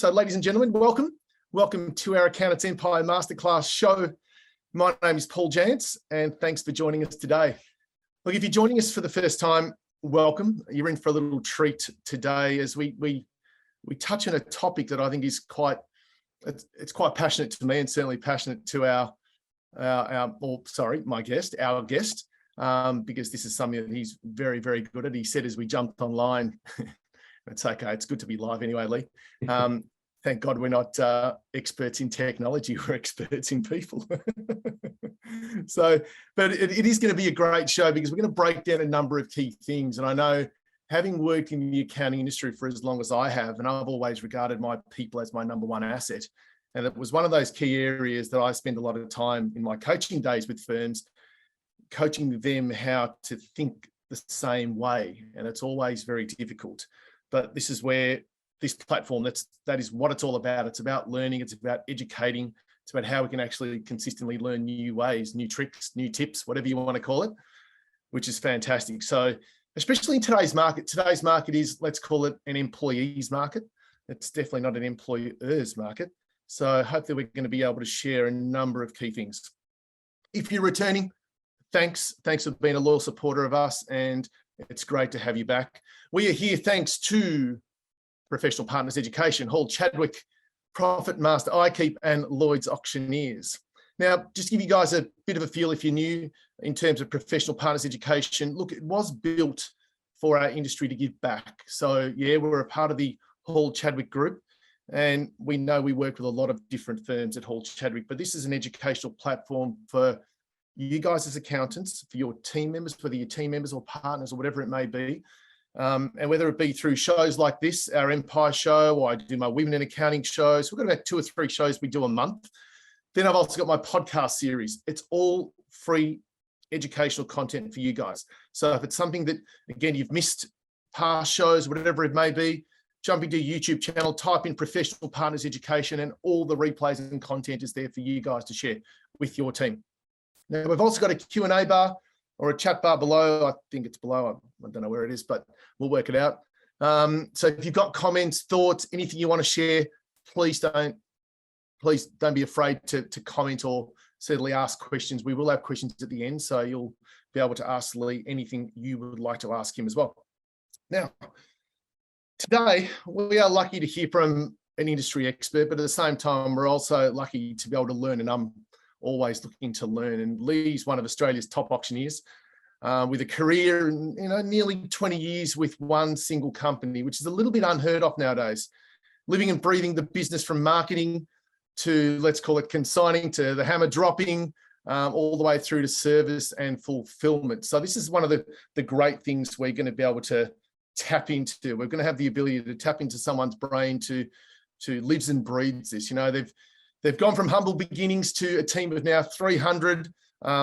So ladies and gentlemen, welcome. Welcome to our Accountants Empire Masterclass show. My name is Paul Jantz, and thanks for joining us today. Look, if you're joining us for the first time, welcome. You're in for a little treat today as we touch on a topic that I think is quite passionate to me and certainly passionate to my guest, because this is something that he's very, very good at. He said as we jumped online, it's okay, it's good to be live anyway, Lee. Thank God we're not experts in technology, we're experts in people. But it is going to be a great show because we're going to break down a number of key things. And I know, having worked in the accounting industry for as long as I have, and I've always regarded my people as my number one asset. And it was one of those key areas that I spend a lot of time in my coaching days with firms, coaching them how to think the same way. And it's always very difficult. But this is where this platform, that is what it's all about. It's about learning, it's about educating, it's about how we can actually consistently learn new ways, new tricks, new tips, whatever you want to call it, which is fantastic. So especially in today's market is, let's call it an employees market. It's definitely not an employers market. So hopefully we're going to be able to share a number of key things. If you're returning, thanks for being a loyal supporter of us, and it's great to have you back. We are here thanks to Professional Partners Education, Hall Chadwick, Profit Master, iKeep, and Lloyds Auctioneers. Now, just to give you guys a bit of a feel if you're new in terms of Professional Partners Education, look, it was built for our industry to give back. So yeah, we're a part of the Hall Chadwick group, and we know we work with a lot of different firms at Hall Chadwick, but this is an educational platform for you guys as accountants, for your team members, whether you're team members or partners or whatever it may be. And whether it be through shows like this, our Empire show, or I do my Women in Accounting shows. We've got about 2 or 3 shows we do a month. Then I've also got my podcast series. It's all free educational content for you guys. So if it's something that, again, you've missed past shows, whatever it may be, jump into your YouTube channel, type in Professional Partners Education, and all the replays and content is there for you guys to share with your team. Now, we've also got a Q&A bar or a chat bar below. I think it's below. I don't know where it is, but we'll work it out. So if you've got comments, thoughts, anything you want to share, please don't be afraid to comment or certainly ask questions. We will have questions at the end, so you'll be able to ask Lee anything you would like to ask him as well. Now, today we are lucky to hear from an industry expert, but at the same time, we're also lucky to be able to learn, and I'm always looking to learn. And Lee's one of Australia's top auctioneers with a career, nearly 20 years with one single company, which is a little bit unheard of nowadays. Living and breathing the business from marketing to, let's call it, consigning, to the hammer dropping, all the way through to service and fulfillment. So this is one of the great things we're going to be able to tap into. We're going to have the ability to tap into someone's brain to lives and breathes this. They've gone from humble beginnings to a team of now 300,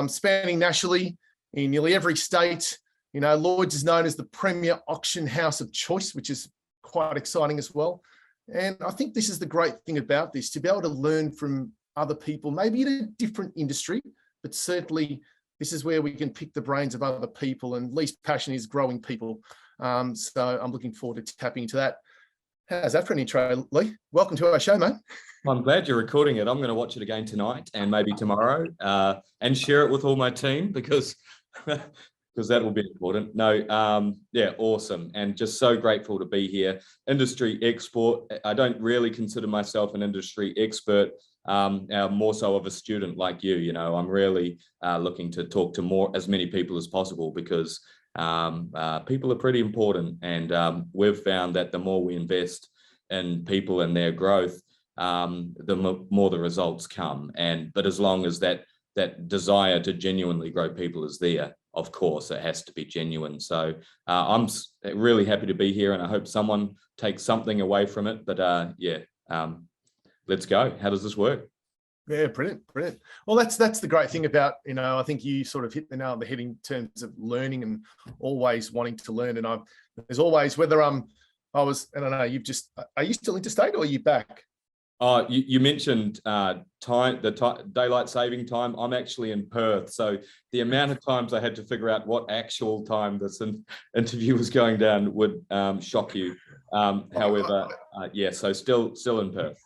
spanning nationally in nearly every state. Lloyds is known as the premier auction house of choice, which is quite exciting as well. And I think this is the great thing about this, to be able to learn from other people, maybe in a different industry, but certainly this is where we can pick the brains of other people, and Lee's passion is growing people. So I'm looking forward to tapping into that. How's that for an intro, Lee? Welcome to our show, mate. I'm glad you're recording it. I'm going to watch it again tonight and maybe tomorrow, and share it with all my team because that will be important. No, yeah, awesome. And just so grateful to be here. Industry expert. I don't really consider myself an industry expert, more so of a student like you. I'm really looking to talk to as many people as possible, because people are pretty important. And we've found that the more we invest in people and their growth, the more the results come. But as long as that desire to genuinely grow people is there, of course, it has to be genuine. So I'm really happy to be here, and I hope someone takes something away from it. But let's go. How does this work? Yeah, brilliant. Well, that's the great thing about, I think you sort of hit the nail on the head in terms of learning and always wanting to learn. And there's always, whether I don't know, are you still interstate or are you back? Oh, you mentioned daylight saving time. I'm actually in Perth, so the amount of times I had to figure out what actual time this interview was going down would shock you. However, yeah, so still in Perth.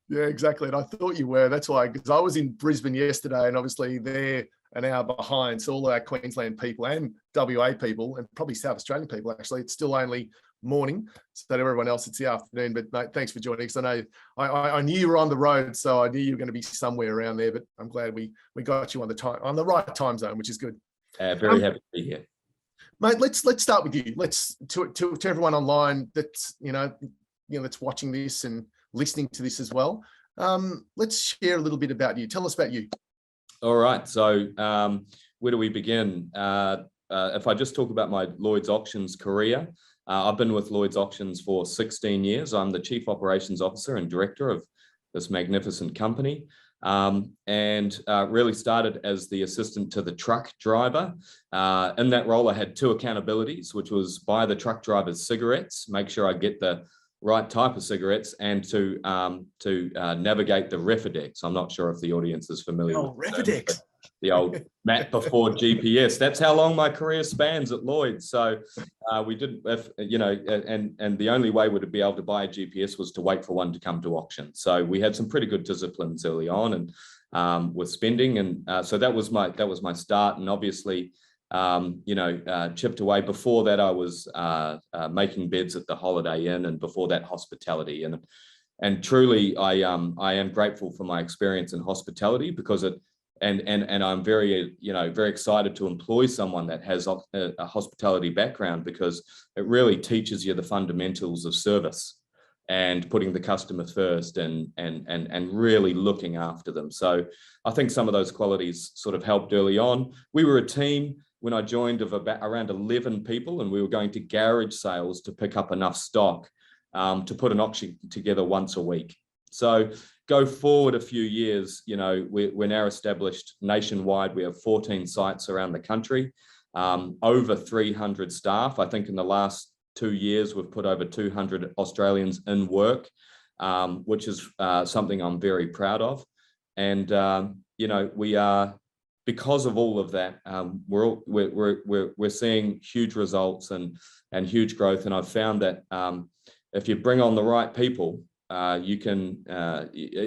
Yeah, exactly. And I thought you were. That's why, because I was in Brisbane yesterday, and obviously they're an hour behind. So all our Queensland people and WA people, and probably South Australian people, actually, it's still only morning. So to everyone else, it's the afternoon. But mate, thanks for joining. Because I know I knew you were on the road, so I knew you were going to be somewhere around there. But I'm glad we got you on the right time zone, which is good. Very happy to be here, mate. Let's start with you. Let's to everyone online that's that's watching this and listening to this as well. Let's share a little bit about you. Tell us about you. All right. So where do we begin? If I just talk about my Lloyds Auctions career, I've been with Lloyds Auctions for 16 years. I'm the Chief Operations Officer and Director of this magnificent company. And really started as the assistant to the truck driver. In that role, I had two accountabilities, which was buy the truck driver's cigarettes, make sure I get the right type of cigarettes, and to navigate the Refidex. I'm not sure if the audience is familiar with Refidex. the old map before GPS. That's how long my career spans at Lloyds. So we did, and the only way we'd be able to buy a GPS was to wait for one to come to auction. So we had some pretty good disciplines early on, and with spending, and so that was my start. And obviously, chipped away. Before that, I was making beds at the Holiday Inn, and before that, hospitality. And truly, I am grateful for my experience in hospitality, because and I'm very excited to employ someone that has a hospitality background, because it really teaches you the fundamentals of service and putting the customer first, and really looking after them. So I think some of those qualities sort of helped early on. We were a team when I joined of about around 11 people, and we were going to garage sales to pick up enough stock to put an auction together once a week. So go forward a few years, we're now established nationwide. We have 14 sites around the country, over 300 staff. I think in the last 2 years, we've put over 200 Australians in work, which is something I'm very proud of. And, we are, because of all of that, we're seeing huge results and huge growth. And I've found that if you bring on the right people, you can,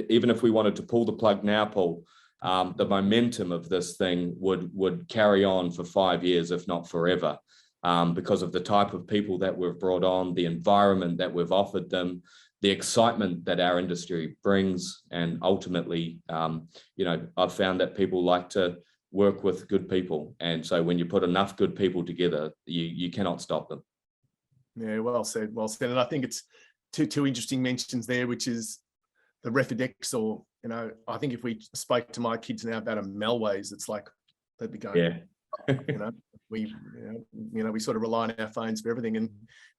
even if we wanted to pull the plug now, Paul, the momentum of this thing would carry on for 5 years, if not forever, because of the type of people that we've brought on, the environment that we've offered them, the excitement that our industry brings. And ultimately, I've found that people like to work with good people. And so when you put enough good people together, you cannot stop them. Yeah, well said. And I think it's two interesting mentions there, which is the Refidex, or, I think if we spoke to my kids now about a Melways, it's like they'd be going, yeah. we sort of rely on our phones for everything. And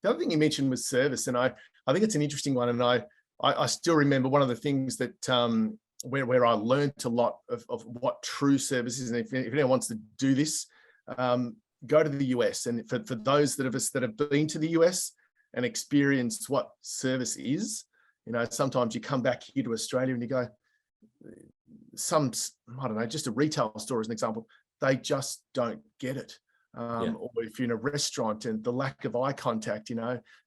the other thing you mentioned was service. And I think it's an interesting one. And I still remember one of the things that where I learned a lot of what true service is. And if anyone wants to do this, go to the US. And for those that have been to the US and experienced what service is, sometimes you come back here to Australia and you go, I don't know, just a retail store as an example, they just don't get it. Or if you're in a restaurant and the lack of eye contact,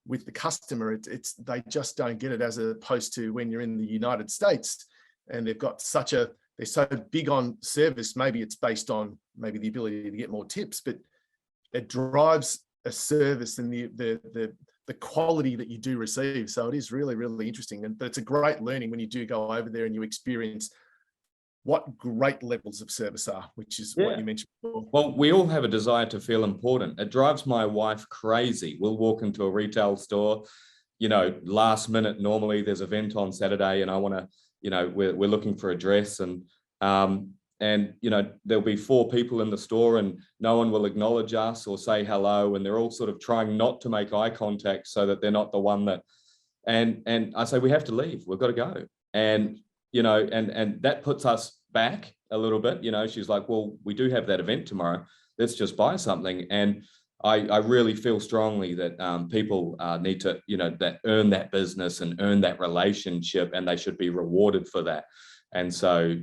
with the customer, they just don't get it, as opposed to when you're in the United States and they're so big on service. Maybe it's based on maybe the ability to get more tips, but it drives a service and the quality that you do receive. So it is really, really interesting. But it's a great learning when you do go over there and you experience what great levels of service are, which is what you mentioned before. Well, we all have a desire to feel important. It drives my wife crazy. We'll walk into a retail store, last minute. Normally there's an event on Saturday and I want to, we're looking for a dress, and there'll be 4 people in the store and no one will acknowledge us or say hello. And they're all sort of trying not to make eye contact so that they're not the one that, and I say, we have to leave, we've got to go. And, and that puts us back a little bit. She's like, well, we do have that event tomorrow, let's just buy something. And I really feel strongly that people need to, that earn that business and earn that relationship, and they should be rewarded for that. And so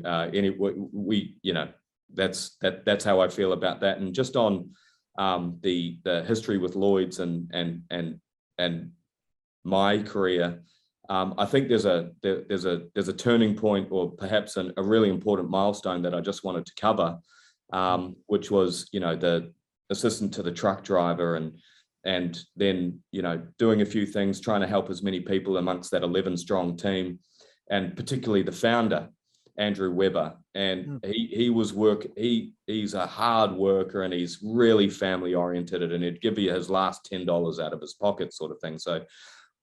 that's how I feel about that. And just on the history with Lloyds and my career, I think there's a turning point, or perhaps a really important milestone that I just wanted to cover, which was, the assistant to the truck driver, and then, doing a few things, trying to help as many people amongst that 11 strong team, and particularly the founder, Andrew Webber. And he's a hard worker, and he's really family oriented, and he'd give you his last $10 out of his pocket, sort of thing. So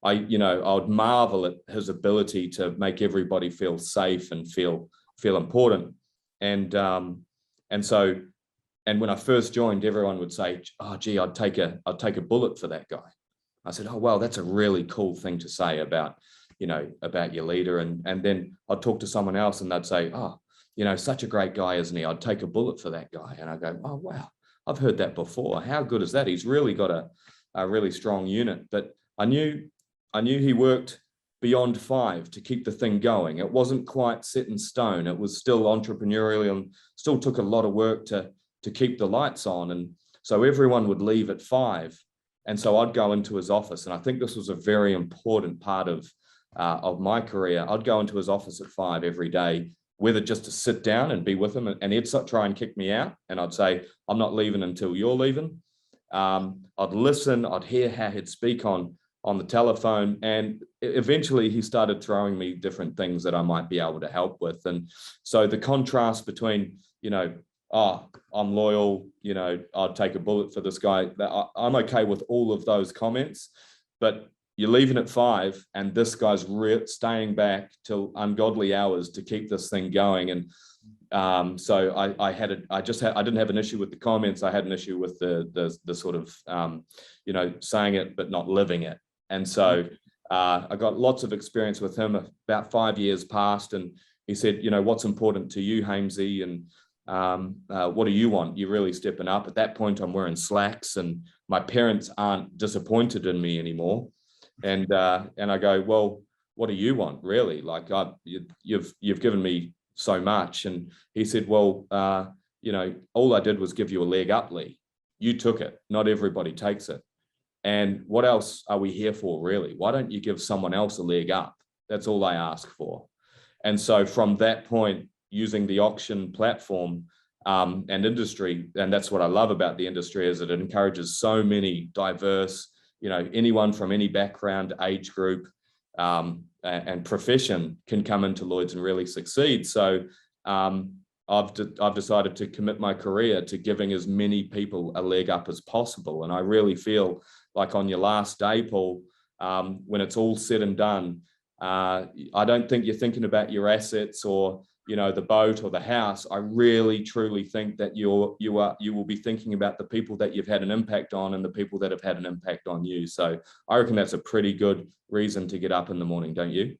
I would marvel at his ability to make everybody feel safe and feel important. And when I first joined, everyone would say, "Oh, gee, I'd take a bullet for that guy." I said, "Oh, well, that's a really cool thing to say about your leader." And then I'd talk to someone else, and they'd say, "Oh, such a great guy, isn't he? I'd take a bullet for that guy." And I go, "Oh, wow, I've heard that before. How good is that? He's really got a really strong unit." But I knew he worked beyond 5 to keep the thing going. It wasn't quite set in stone. It was still entrepreneurial and still took a lot of work to keep the lights on. And so everyone would leave at 5. And so I'd go into his office. And I think this was a very important part of my career. I'd go into his office at 5 every day, whether just to sit down and be with him, and he'd try and kick me out. And I'd say, "I'm not leaving until you're leaving." I'd listen, I'd hear how he'd speak on the telephone, and eventually he started throwing me different things that I might be able to help with. And so the contrast between, "Oh, I'm loyal, I'd take a bullet for this guy," I'm okay with all of those comments, but you're leaving at 5 and this guy's staying back till ungodly hours to keep this thing going. And so I didn't have an issue with the comments. I had an issue with the sort of, saying it, but not living it. And so I got lots of experience with him. About 5 years passed, and he said, "What's important to you, Hamesy? And what do you want? You're really stepping up." At that point, I'm wearing slacks, and my parents aren't disappointed in me anymore. And I go, "Well, what do you want, really? Like, you've given me so much." And he said, "Well, all I did was give you a leg up, Lee. You took it. Not everybody takes it. And what else are we here for, really? Why don't you give someone else a leg up? That's all I ask for." And so from that point, using the auction platform and industry, and that's what I love about the industry, is that it encourages so many diverse, anyone from any background, age group, and profession can come into Lloyds and really succeed. So I've decided to commit my career to giving as many people a leg up as possible. And I really feel like on your last day, Paul, when it's all said and done, I don't think you're thinking about your assets or the boat or the house. I really truly think that you will be thinking about the people that you've had an impact on and the people that have had an impact on you. So I reckon that's a pretty good reason to get up in the morning, don't you?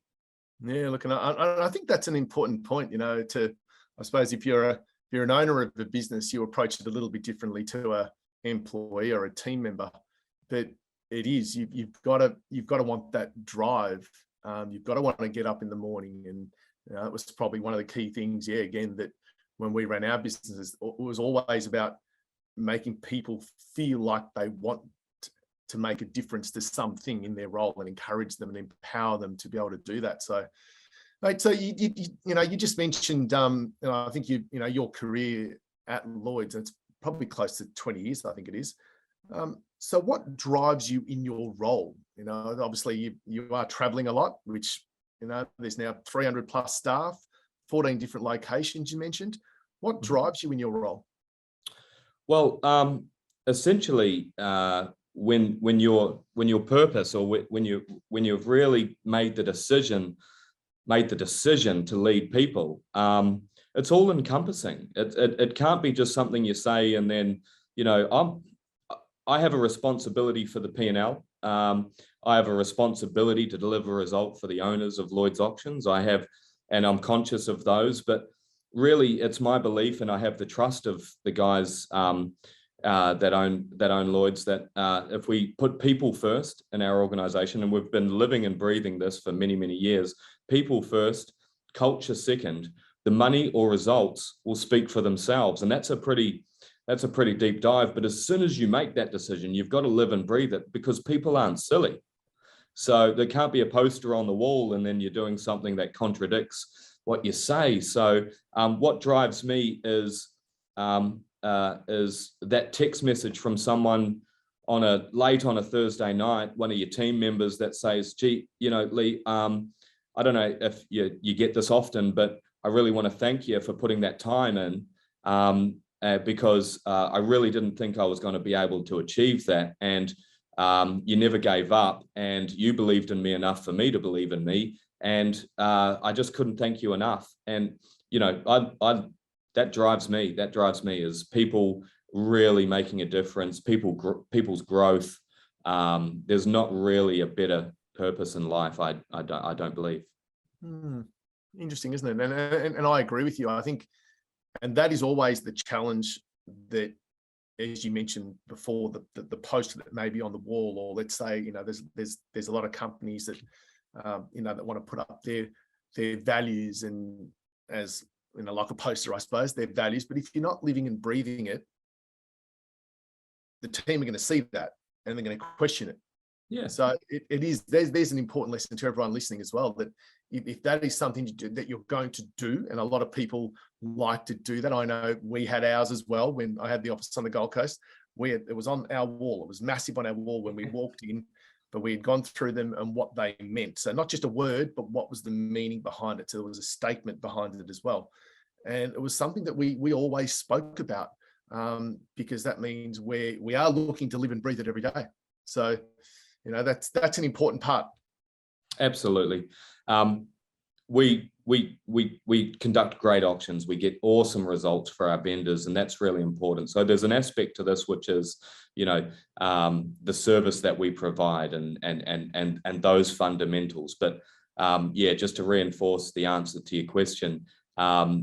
Yeah, look, and I think that's an important point. I suppose if you're an owner of a business, you approach it a little bit differently to a employee or a team member. But it is you've got to want that drive. You've got to want to get up in the morning, and it was probably one of the key things. Yeah, again, that when we ran our businesses, it was always about making people feel like they want to make a difference to something in their role, and encourage them and empower them to be able to do that. So, mate, so you just mentioned, I think your career at Lloyds, and it's probably close to 20 years, I think it is. So what drives you in your role? Obviously you are traveling a lot, which, there's now 300 plus staff, 14 different locations you mentioned. What drives you in your role? Well, essentially, when your purpose, or when you've really made the decision to lead people, it's all encompassing. It can't be just something you say and then, I have a responsibility for the P&L. I have a responsibility to deliver a result for the owners of Lloyds Auctions. And I'm conscious of those, but really it's my belief, and I have the trust of the guys that own Lloyds, that if we put people first in our organization, and we've been living and breathing this for many, many years, people first, culture second, the money or results will speak for themselves. And that's a pretty deep dive. But as soon as you make that decision, you've got to live and breathe it, because people aren't silly. So there can't be a poster on the wall and then you're doing something that contradicts what you say. So what drives me is that text message from someone late on a Thursday night, one of your team members that says, gee, you know, Lee, I don't know if you get this often, but I really want to thank you for putting that time in, because I really didn't think I was going to be able to achieve that. And you never gave up, and you believed in me enough for me to believe in me. And I just couldn't thank you enough. And, you know, that drives me. That drives me is people really making a difference, people's growth. There's not really a better purpose in life, I don't believe. Interesting, isn't it? And I agree with you. I think, and that is always the challenge, that, as you mentioned before, the poster that may be on the wall, or let's say, you know, there's a lot of companies that you know, that want to put up their values, and as, you know, like a poster, I suppose, their values. But if you're not living and breathing it, the team are going to see that and they're going to question it. Yeah. So there's an important lesson to everyone listening as well, that if that is something that you're going to do, and a lot of people like to do that. I know we had ours as well when I had the office on the Gold Coast. It was on our wall. It was massive on our wall when we walked in, but we had gone through them and what they meant. So not just a word, but what was the meaning behind it. So there was a statement behind it as well. And it was something that we always spoke about, because that means we are looking to live and breathe it every day. So, you know, that's an important part. Absolutely. We conduct great auctions. We get awesome results for our vendors, and that's really important. So there's an aspect to this, which is, you know, the service that we provide and those fundamentals. But yeah, just to reinforce the answer to your question,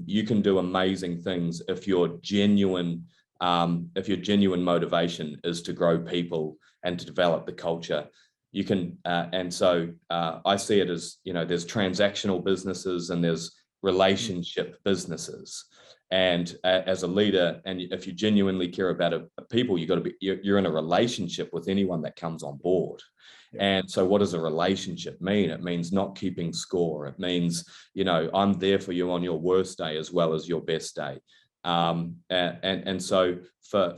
you can do amazing things if your genuine motivation is to grow people and to develop the culture. You can, and so I see it as, you know, there's transactional businesses and there's relationship businesses. And as a leader, and if you genuinely care about people, you're in a relationship with anyone that comes on board. Yeah. And so what does a relationship mean? It means not keeping score. It means, you know, I'm there for you on your worst day as well as your best day. And so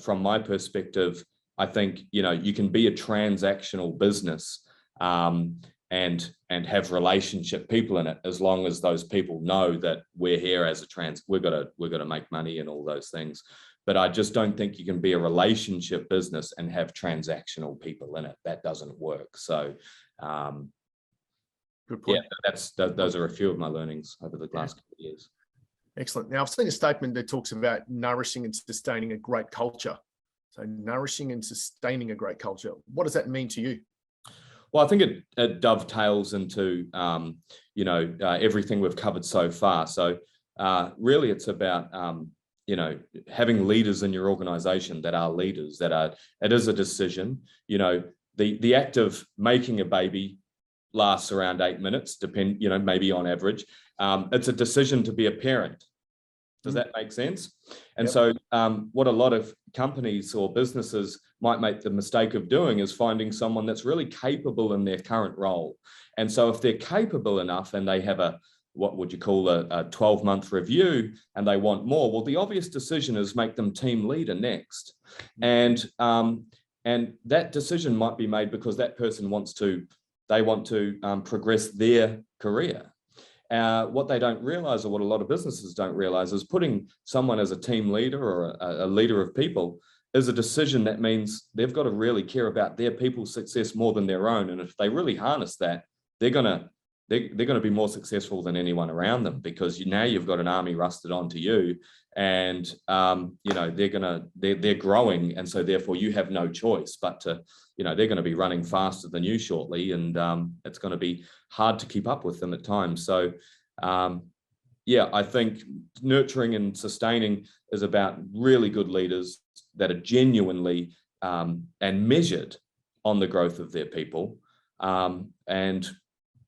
from my perspective, I think, you know, you can be a transactional business and have relationship people in it, as long as those people know that we're here as we're gonna make money and all those things. But I just don't think you can be a relationship business and have transactional people in it. That doesn't work. So good point. Yeah, those are a few of my learnings over the last couple of years. Excellent. Now, I've seen a statement that talks about nourishing and sustaining a great culture. So nourishing and sustaining a great culture. What does that mean to you? Well, I think it dovetails into, you know, everything we've covered so far. So really it's about, you know, having leaders in your organization that are leaders, it is a decision. You know, the act of making a baby lasts around 8 minutes, you know, maybe on average. It's a decision to be a parent. Does that make sense? And so what a lot of companies or businesses might make the mistake of doing is finding someone that's really capable in their current role. And so if they're capable enough and they have what would you call a 12-month review and they want more, well, the obvious decision is make them team leader next. And that decision might be made because that person wants to progress their career. What they don't realize, or what a lot of businesses don't realize, is putting someone as a team leader or a leader of people is a decision that means they've got to really care about their people's success more than their own. And if they really harness that, they're going to be more successful than anyone around them, because now you've got an army rusted onto you, and you know, they're growing, and so therefore you have no choice but to, you know, they're going to be running faster than you shortly, and it's going to be hard to keep up with them at times. So yeah, I think nurturing and sustaining is about really good leaders that are genuinely and measured on the growth of their people, and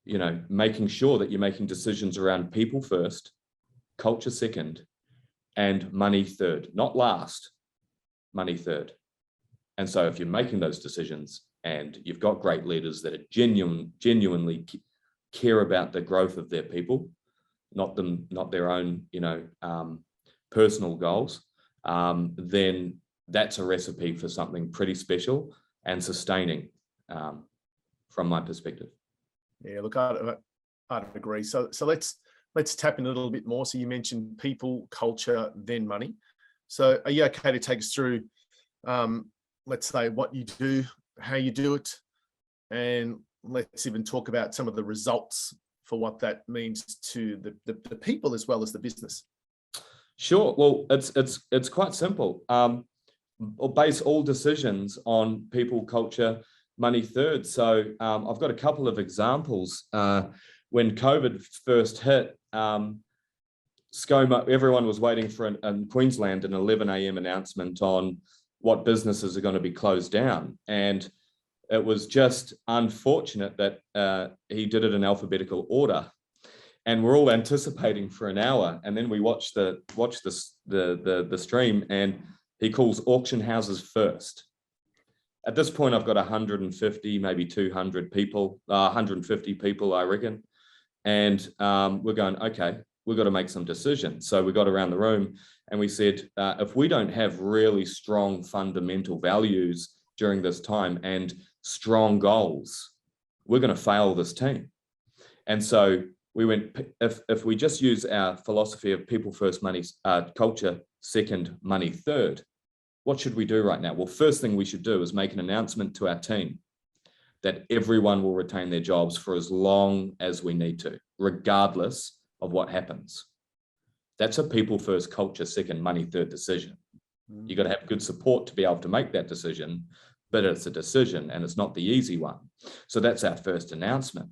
you know, making sure that you're making decisions around people first, culture second, and money third, not last, money third. And so if you're making those decisions, and you've got great leaders that are genuinely care about the growth of their people, not their own, personal goals, then that's a recipe for something pretty special and sustaining, from my perspective. Yeah, look, I'd agree. So let's tap in a little bit more. So you mentioned people, culture, then money. So are you okay to take us through, let's say, what you do, how you do it, and let's even talk about some of the results for what that means to the people as well as the business? Sure. Well, it's quite simple. Or base all decisions on people, culture, money third. So I've got a couple of examples. When COVID first hit, ScoMo, everyone was waiting for in Queensland an 11 a.m. announcement on what businesses are going to be closed down. And it was just unfortunate that he did it in alphabetical order. And we're all anticipating for an hour. And then we watch the stream, and he calls auction houses first. At this point, I've got 150, maybe 200 people, 150 people, I reckon. And we're going, okay, we've got to make some decisions. So we got around the room and we said, if we don't have really strong fundamental values during this time and strong goals, we're going to fail this team. And so we went, if we just use our philosophy of people first, money, culture second, money third, what should we do right now? Well, first thing we should do is make an announcement to our team that everyone will retain their jobs for as long as we need to, regardless of what happens. That's a people first, culture second, money third decision. You got to have good support to be able to make that decision, but it's a decision and it's not the easy one. So that's our first announcement.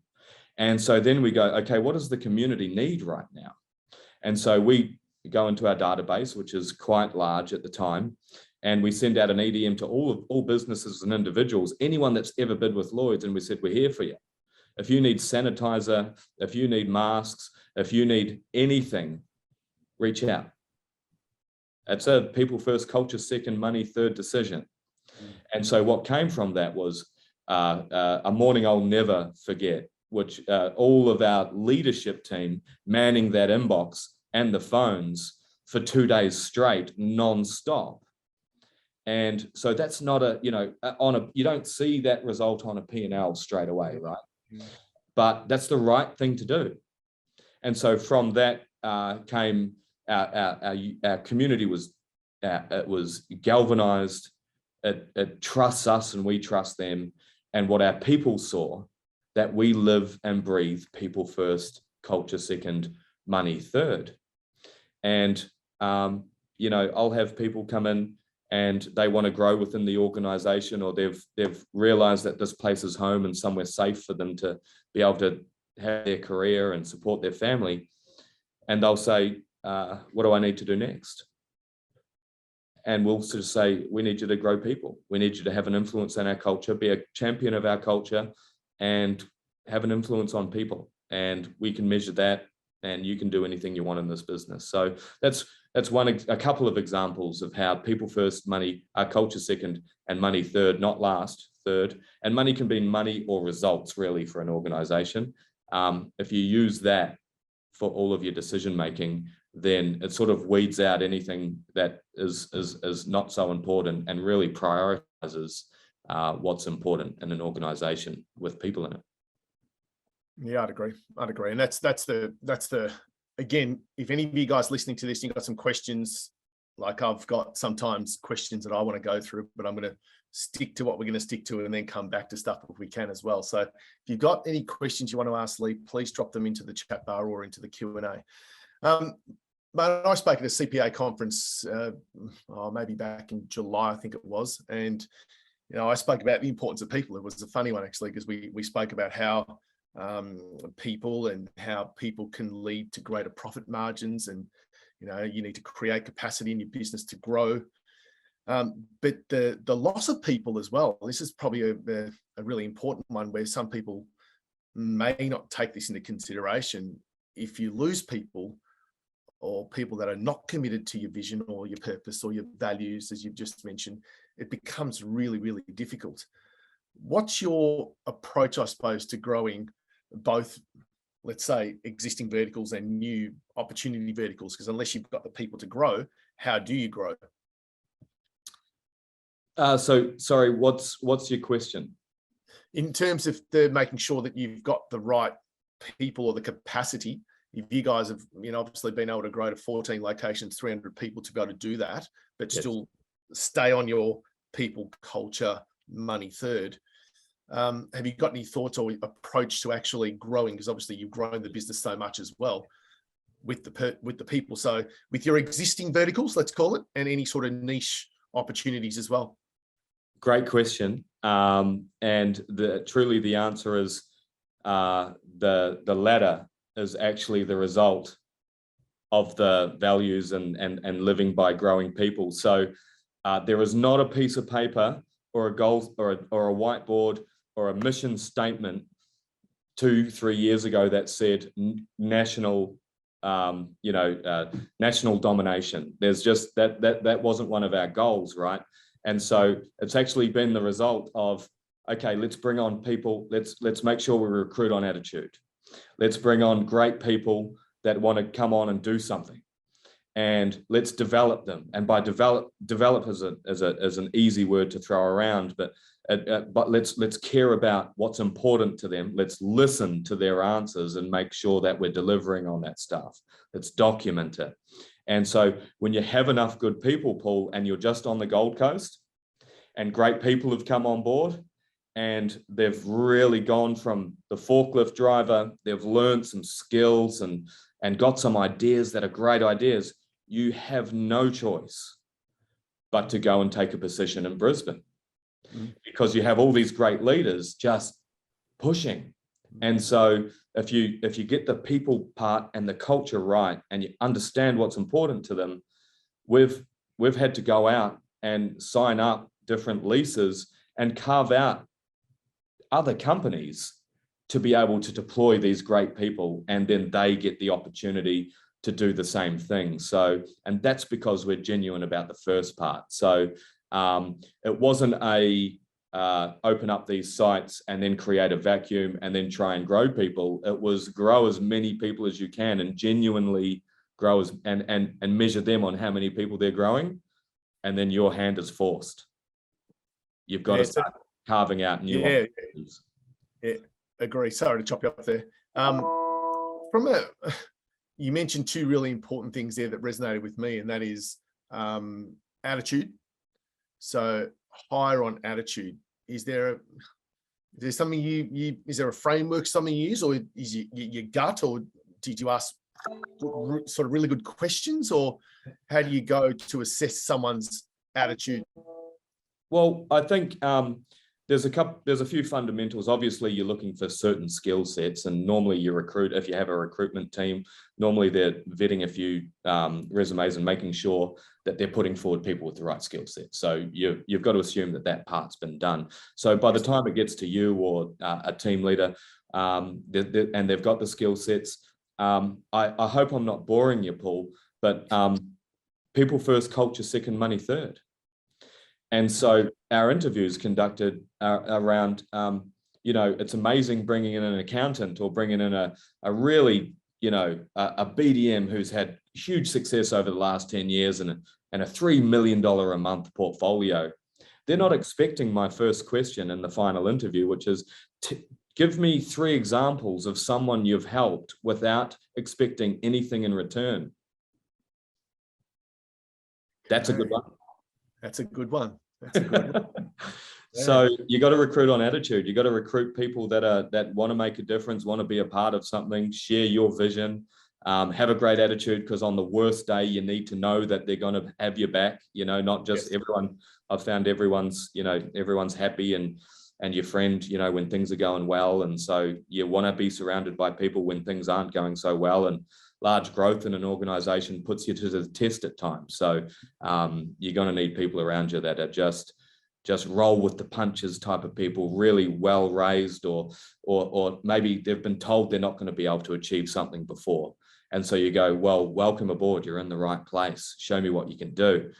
And so then we go, okay, what does the community need right now? And so we go into our database, which is quite large at the time, and we send out an EDM to all businesses and individuals, anyone that's ever bid with Lloyds, and we said, we're here for you. If you need sanitizer, if you need masks, if you need anything, reach out. It's a people first, culture second, money third decision. And so what came from that was a morning I'll never forget, which all of our leadership team manning that inbox and the phones for 2 days straight, non-stop. And so that's not you don't see that result on a P&L straight away, right? But that's the right thing to do. And so from that came our community was galvanized. It trusts us and we trust them. And what our people saw, that we live and breathe people first, culture second, money third. And I'll have people come in and they want to grow within the organization, or they've realized that this place is home and somewhere safe for them to be able to have their career and support their family. And they'll say, what do I need to do next? And we'll sort of say, we need you to grow people. We need you to have an influence on our culture, be a champion of our culture, and have an influence on people. And we can measure that, and you can do anything you want in this business. So that's a couple of examples of how people first, money, culture second, and money third, not last, third. And money can be money or results really for an organization. If you use that for all of your decision making, then it sort of weeds out anything that is not so important and really prioritizes what's important in an organization with people in it. Yeah, I'd agree. And that's the again, if any of you guys listening to this, you've got some questions, like I've got sometimes questions that I want to go through, but I'm going to stick to what we're going to stick to and then come back to stuff if we can as well. So if you've got any questions you want to ask Lee, please drop them into the chat bar or into the Q&A. But I spoke at a CPA conference, maybe back in July, I think it was. And, I spoke about the importance of people. It was a funny one, actually, because we spoke about how people and how people can lead to greater profit margins. And, you need to create capacity in your business to grow. But the loss of people as well, this is probably a really important one where some people may not take this into consideration. If you lose people, or people that are not committed to your vision or your purpose or your values, as you've just mentioned, it becomes really, really difficult. What's your approach, I suppose, to growing both, let's say, existing verticals and new opportunity verticals? Because unless you've got the people to grow, how do you grow? So sorry, what's your question? In terms of the making sure that you've got the right people or the capacity. If you guys have, obviously been able to grow to 14 locations, 300 people to be able to do that, but Yes. still stay on your people, culture, money third. Have you got any thoughts or approach to actually growing? Because obviously you've grown the business so much as well with the people. So with your existing verticals, let's call it, and any sort of niche opportunities as well. Great question. And truly the answer is the latter is actually the result of the values and living by growing people. So there is not a piece of paper or a goal or a whiteboard or a mission statement 2-3 years ago that said national national domination. There's just that wasn't one of our goals, right? And so it's actually been the result of, okay, let's bring on people. Let's make sure we recruit on attitude. Let's bring on great people that want to come on and do something, and let's develop them. And by develop is an easy word to throw around, but let's care about what's important to them. Let's listen to their answers and make sure that we're delivering on that stuff. Let's document it. And so when you have enough good people, Paul, and you're just on the Gold Coast and great people have come on board and they've really gone from the forklift driver, they've learned some skills and got some ideas that are great ideas, you have no choice but to go and take a position in Brisbane because you have all these great leaders just pushing. And so if you get the people part and the culture right and you understand what's important to them, we've had to go out and sign up different leases and carve out other companies to be able to deploy these great people, and then they get the opportunity to do the same thing. So, and that's because we're genuine about the first part. So it wasn't a open up these sites and then create a vacuum and then try and grow people. It was grow as many people as you can and genuinely grow and measure them on how many people they're growing. And then your hand is forced. You've got to start carving out new opportunities. Yeah, agree. Sorry to chop you up there. You mentioned two really important things there that resonated with me, and that is attitude. So hire on attitude. Is there something is there a framework something you use, or is your gut, or did you ask sort of really good questions, or how do you go to assess someone's attitude? Well, I think there's a few fundamentals. Obviously, you're looking for certain skill sets, and normally you recruit, if you have a recruitment team, normally they're vetting a few resumes and making sure that they're putting forward people with the right skill set. So you've got to assume that part's been done. So by the time it gets to you or a team leader, and they've got the skill sets, I hope I'm not boring you, Paul, but people first, culture second, money third. And so our interviews conducted around, it's amazing bringing in an accountant or bringing in a really, a BDM who's had huge success over the last 10 years and a $3 million a month portfolio. They're not expecting my first question in the final interview, which is, give me 3 examples of someone you've helped without expecting anything in return. That's a good one. That's a good one. That's a good one. Yeah. So you got to recruit on attitude. You got to recruit people that want to make a difference, want to be a part of something, share your vision, have a great attitude, because on the worst day, you need to know that they're going to have your back, not just everyone. I've found everyone's happy and your friend, when things are going well. And so you want to be surrounded by people when things aren't going so well, and large growth in an organization puts you to the test at times. So you're going to need people around you that are just roll with the punches type of people, really well raised, or maybe they've been told they're not going to be able to achieve something before. And so you go, well, welcome aboard. You're in the right place. Show me what you can do.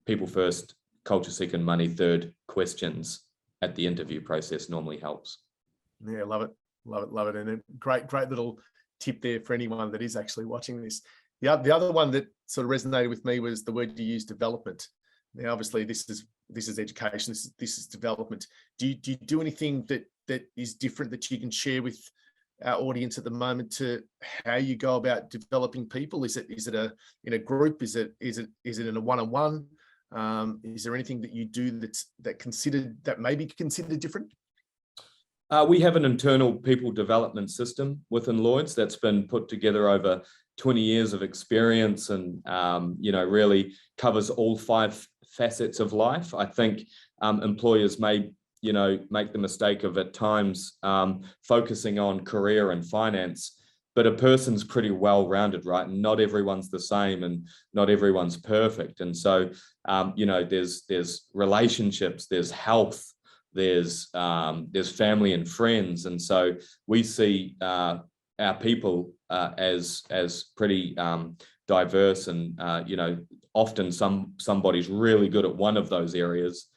People first, culture second, money third questions. at the interview process normally helps. Yeah, love it, love it, love it. And a great little tip there for anyone that is actually watching this. The other one that sort of resonated with me was the word you used, development. Now, obviously, this is education. This is development. Do you do anything that is different that you can share with our audience at the moment to how you go about developing people? Is it in a group? Is it in a one-on-one? Is there anything that you do that may be considered different? We have an internal people development system within Lloyds that's been put together over 20 years of experience, and really covers all 5 facets of life. I think employers may make the mistake of at times focusing on career and finance, but a person's pretty well-rounded, right? And not everyone's the same, and not everyone's perfect. And so there's relationships, there's health, there's family and friends. And so we see our people as pretty diverse, and often somebody's really good at one of those areas,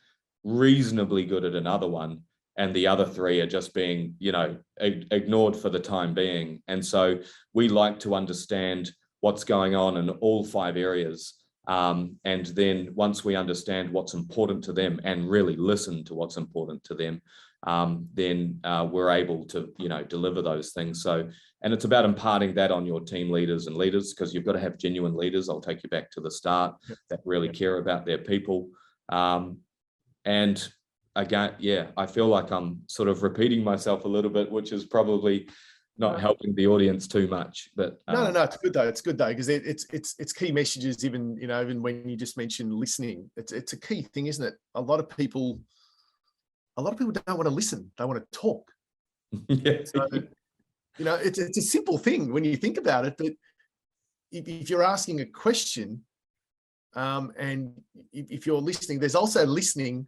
reasonably good at another one, and the other 3 are just being ignored for the time being. And so we like to understand what's going on in all 5 areas. And then once we understand what's important to them and really listen to what's important to them, then we're able to, deliver those things. So, and it's about imparting that on your team leaders and leaders, because you've got to have genuine leaders. I'll take you back to the start, that really care about their people. And again, I feel like I'm sort of repeating myself a little bit, which is probably not helping the audience too much. But no, it's good though. It's good though, because it's key messages. Even when you just mentioned listening, it's a key thing, isn't it? A lot of people don't want to listen; they want to talk. Yeah. So, it's a simple thing when you think about it. But if you're asking a question, and if you're listening, there's also listening,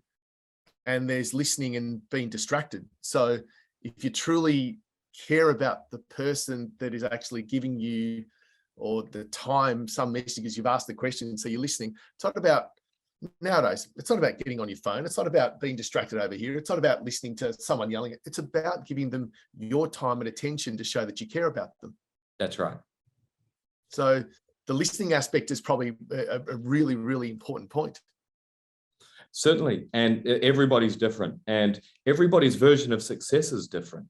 and there's listening and being distracted. So if you truly care about the person that is actually giving you, or the time, some messages, you've asked the question, so you're listening. It's not about, nowadays, it's not about getting on your phone. It's not about being distracted over here. It's not about listening to someone yelling. It's about giving them your time and attention to show that you care about them. That's right. So the listening aspect is probably a really, really important point. Certainly. And everybody's different, and everybody's version of success is different.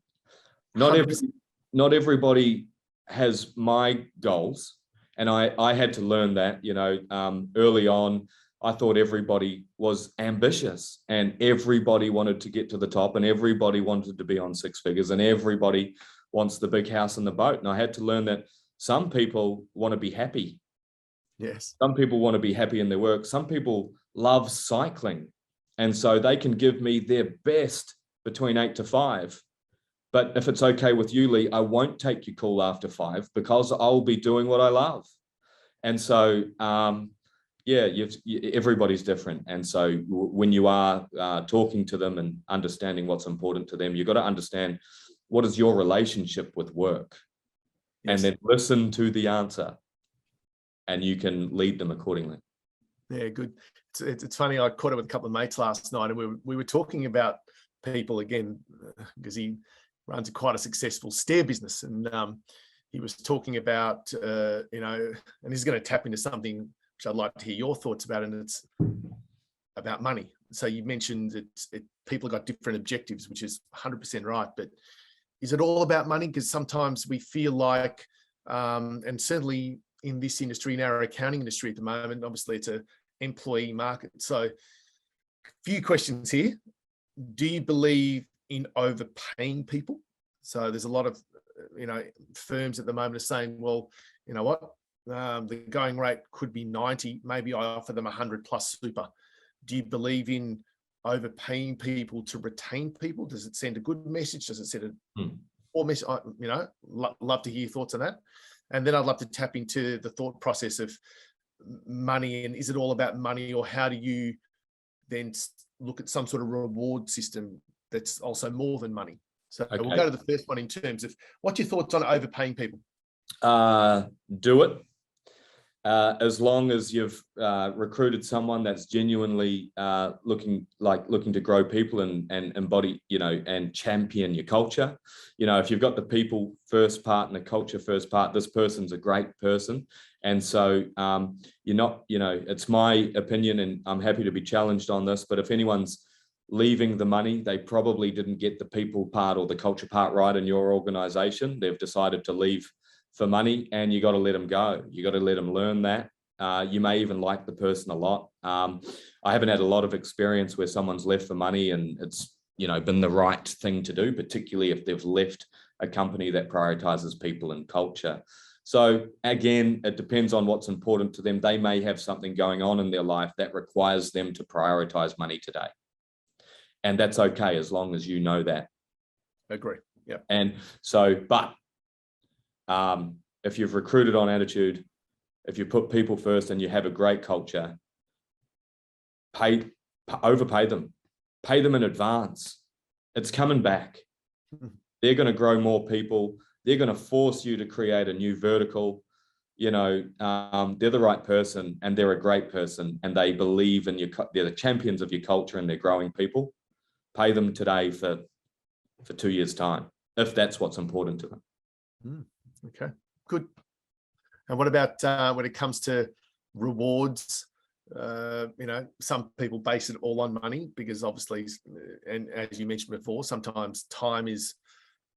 Not everybody has my goals. And I had to learn that, early on. I thought everybody was ambitious, and everybody wanted to get to the top, and everybody wanted to be on 6 figures, and everybody wants the big house and the boat. And I had to learn that some people want to be happy. Yes. Some people want to be happy in their work. Some people love cycling, and so they can give me their best between 8 to 5. But if it's okay with you, Lee, I won't take your call after 5, because I'll be doing what I love. And so, everybody's different. And so when you are talking to them and understanding what's important to them, you've got to understand what is your relationship with work. Yes. And then listen to the answer, and you can lead them accordingly. Yeah, good. It's funny, I caught up with a couple of mates last night, and we were talking about people again, because he runs quite a successful stair business, and he was talking about and he's going to tap into something which I'd like to hear your thoughts about, and it's about money. So you mentioned people got different objectives, which is 100% right, but is it all about money? Because sometimes we feel like, and certainly in this industry, in our accounting industry at the moment, obviously it's an employee market. So a few questions here. Do you believe in overpaying people? So there's a lot of, firms at the moment are saying, well, you know what, the going rate could be 90, maybe I offer them 100 plus super. Do you believe in overpaying people to retain people? Does it send a good message? Does it send a poor message? Love to hear your thoughts on that. And then I'd love to tap into the thought process of money, and is it all about money, or how do you then look at some sort of reward system that's also more than money? So okay. We'll go to the first one in terms of what's your thoughts on overpaying people? Do it. As long as you've recruited someone that's genuinely looking to grow people and embody, and champion your culture. If you've got the people first part and the culture first part, this person's a great person. And so you're not, it's my opinion, and I'm happy to be challenged on this, but if anyone's leaving the money, they probably didn't get the people part or the culture part right in your organization. They've decided to leave for money, and you got to let them go. You got to let them learn that. You may even like the person a lot. I haven't had a lot of experience where someone's left for money and it's, been the right thing to do, particularly if they've left a company that prioritizes people and culture. So again, it depends on what's important to them. They may have something going on in their life that requires them to prioritize money today. And that's okay, as long as you know that. Agree. Yeah. And so, but if you've recruited on attitude, if you put people first and you have a great culture, overpay them, pay them in advance. It's coming back. They're going to grow more people. They're going to force you to create a new vertical. They're the right person and they're a great person and they believe in they're the champions of your culture and they're growing people. Pay them today for 2 years' time, if that's what's important to them. Okay, good. And what about when it comes to rewards? Some people base it all on money because obviously, and as you mentioned before, sometimes time is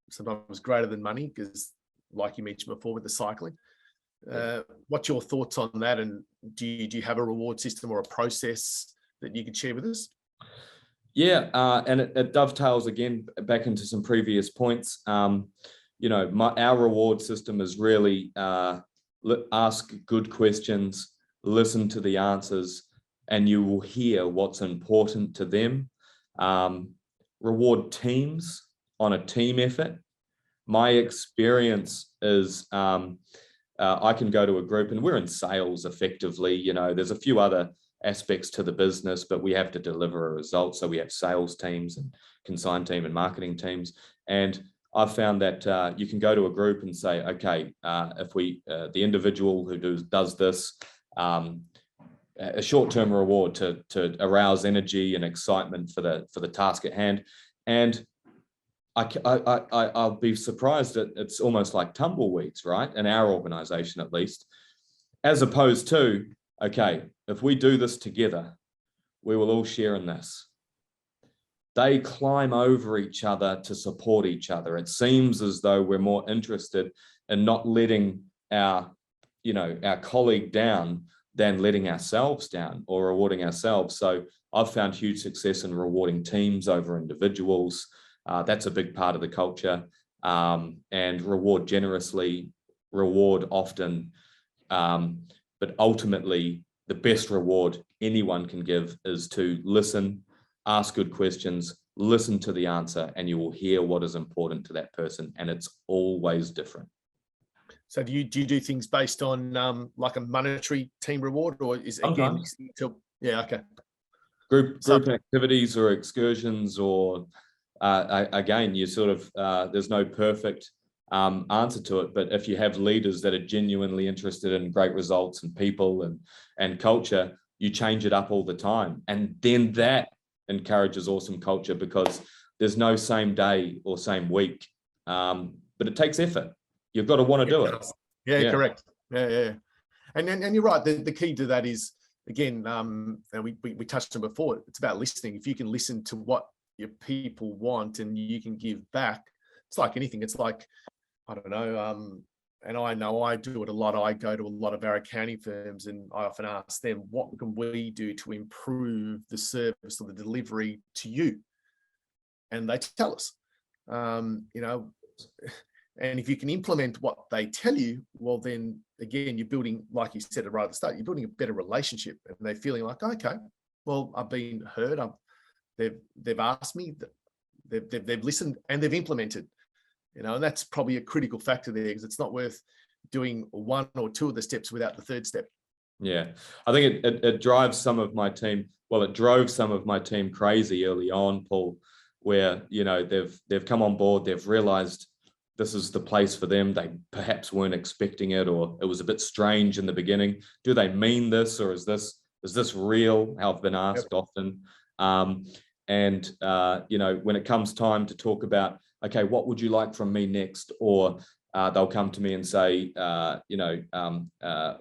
sometimes greater than money because, like you mentioned before, with the cycling. What's your thoughts on that? And do you have a reward system or a process that you could share with us? Yeah, and it dovetails again back into some previous points. Our reward system is really ask good questions, listen to the answers, and you will hear what's important to them. Reward teams on a team effort. My experience is I can go to a group, and we're in sales effectively. There's a few other aspects to the business, but we have to deliver a result. So we have sales teams and consign team and marketing teams. And I've found that you can go to a group and say, okay, if the individual who does this, a short-term reward to arouse energy and excitement for the task at hand. And I'll be surprised that it's almost like tumbleweeds, right? In our organization, at least, as opposed to, okay, if we do this together, we will all share in this. They climb over each other to support each other. It seems as though we're more interested in not letting our colleague down than letting ourselves down or rewarding ourselves. So I've found huge success in rewarding teams over individuals. That's a big part of the culture. And reward generously, reward often. But ultimately, the best reward anyone can give is to listen, ask good questions, listen to the answer, and you will hear what is important to that person. And it's always different. So do you do things based on like a monetary team reward, or is again? Yeah, okay. Group activities or excursions, or again, you sort of there's no perfect answer to it, but if you have leaders that are genuinely interested in great results and people and culture, you change it up all the time, and then that encourages awesome culture because there's no same day or same week, but it takes effort. You've got to want to do it. Yeah, correct. Yeah. And you're right. The key to that is, again, and we touched on before, it's about listening. If you can listen to what your people want and you can give back, it's like anything. It's like, I don't know, and I know I do it a lot. I go to a lot of our accounting firms and I often ask them, what can we do to improve the service or the delivery to you? And they tell us, and if you can implement what they tell you, well, then again, you're building, like you said right at the start, you're building a better relationship, and they're feeling like, okay, well, I've been heard. They've asked me, they've listened, and they've implemented. And that's probably a critical factor there, because it's not worth doing one or two of the steps without the third step. Yeah, I think it drives some of my team. Well, it drove some of my team crazy early on, Paul, where they've come on board, they've realized this is the place for them. They perhaps weren't expecting it, or it was a bit strange in the beginning. Do they mean this, or is this real? How I've been asked often. You know, when it comes time to talk about, okay, what would you like from me next? Or they'll come to me and say, you know,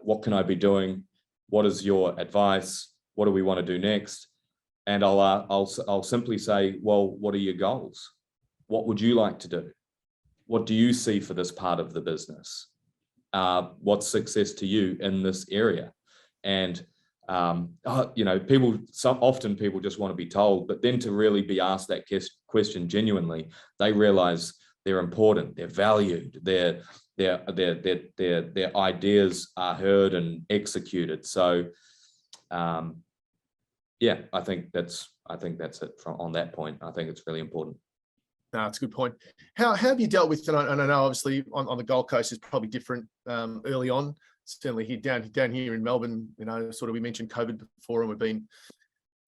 what can I be doing? What is your advice? What do we want to do next? And I'll simply say, well, what are your goals? What would you like to do? What do you see for this part of the business? What's success to you in this area? And you know, often people just want to be told, but then to really be asked that question genuinely, they realize they're important, they're valued, their ideas are heard and executed. So yeah, I think that's it on that point. I think it's really important. No, it's a good point. How have you dealt with, and I know obviously on the Gold Coast is probably different early on, certainly here down here in Melbourne, you know, sort of, we mentioned COVID before, and we've been